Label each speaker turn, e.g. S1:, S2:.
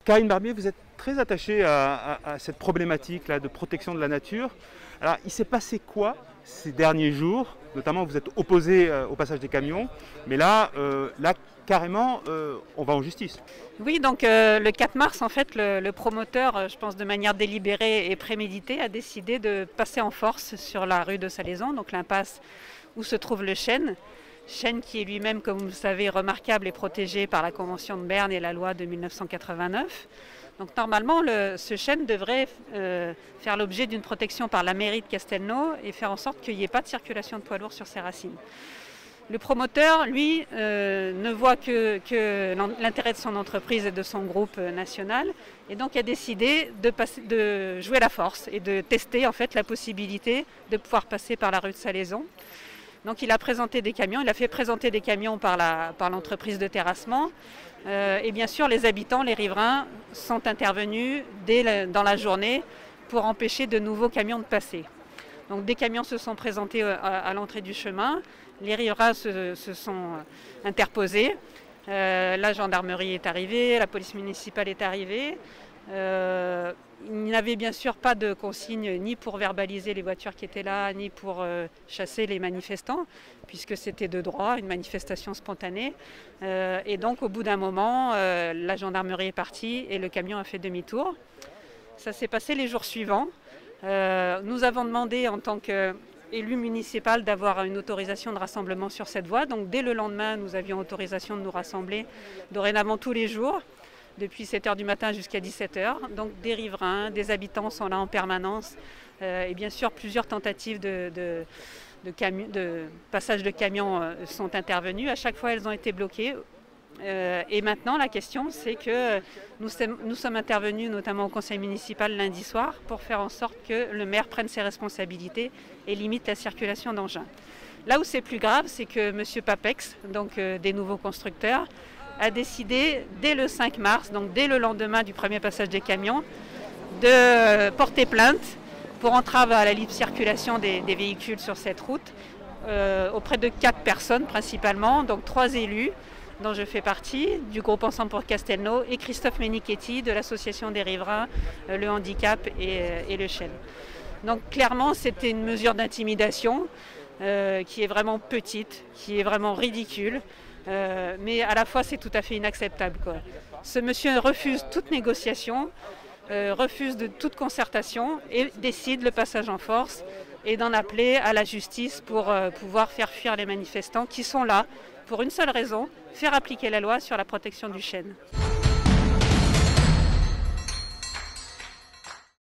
S1: Karine Barbier, vous êtes très attachée à cette problématique-là de protection de la nature. Alors, il s'est passé quoi ces derniers jours? Notamment, vous êtes opposé au passage des camions, mais là, carrément, on va en justice.
S2: Oui, donc le 4 mars, en fait, le promoteur, je pense de manière délibérée et préméditée, a décidé de passer en force sur la rue de Salaison, donc l'impasse où se trouve le chêne. Chêne qui est lui-même, comme vous le savez, remarquable et protégé par la Convention de Berne et la loi de 1989. Donc normalement, ce chêne devrait faire l'objet d'une protection par la mairie de Castelnau et faire en sorte qu'il n'y ait pas de circulation de poids lourds sur ses racines. Le promoteur, lui, ne voit que l'intérêt de son entreprise et de son groupe national, et donc a décidé de jouer la force et de tester en fait la possibilité de pouvoir passer par la rue de Salaison. Donc il a présenté des camions, il a fait présenter des camions par l'entreprise de terrassement. Et bien sûr, les habitants, les riverains, sont intervenus dans la journée pour empêcher de nouveaux camions de passer. Donc des camions se sont présentés à l'entrée du chemin, les riverains se sont interposés, la gendarmerie est arrivée, la police municipale est arrivée. Il n'y avait bien sûr pas de consigne ni pour verbaliser les voitures qui étaient là, ni pour chasser les manifestants, puisque c'était de droit, une manifestation spontanée. Et donc au bout d'un moment, la gendarmerie est partie et le camion a fait demi-tour. Ça s'est passé les jours suivants. Nous avons demandé en tant qu'élu municipal d'avoir une autorisation de rassemblement sur cette voie. Donc dès le lendemain, nous avions autorisation de nous rassembler dorénavant tous les jours, depuis 7 h du matin jusqu'à 17 h. Donc des riverains, des habitants sont là en permanence. Et bien sûr, plusieurs tentatives de passage de camions sont intervenues. À chaque fois, elles ont été bloquées. Et maintenant, la question, c'est que nous sommes intervenus, notamment au conseil municipal lundi soir, pour faire en sorte que le maire prenne ses responsabilités et limite la circulation d'engins. Là où c'est plus grave, c'est que M. Papex, donc des nouveaux constructeurs, a décidé dès le 5 mars, donc dès le lendemain du premier passage des camions, de porter plainte pour entrave à la libre circulation des véhicules sur cette route, auprès de 4 personnes principalement, donc 3 élus, dont je fais partie, du groupe Ensemble pour Castelnau, et Christophe Menichetti de l'association des riverains, le handicap et le chêne. Donc clairement, c'était une mesure d'intimidation qui est vraiment petite, qui est vraiment ridicule, mais à la fois c'est tout à fait inacceptable, quoi. Ce monsieur refuse toute négociation, refuse de toute concertation et décide le passage en force et d'en appeler à la justice pour pouvoir faire fuir les manifestants qui sont là pour une seule raison, faire appliquer la loi sur la protection du chêne.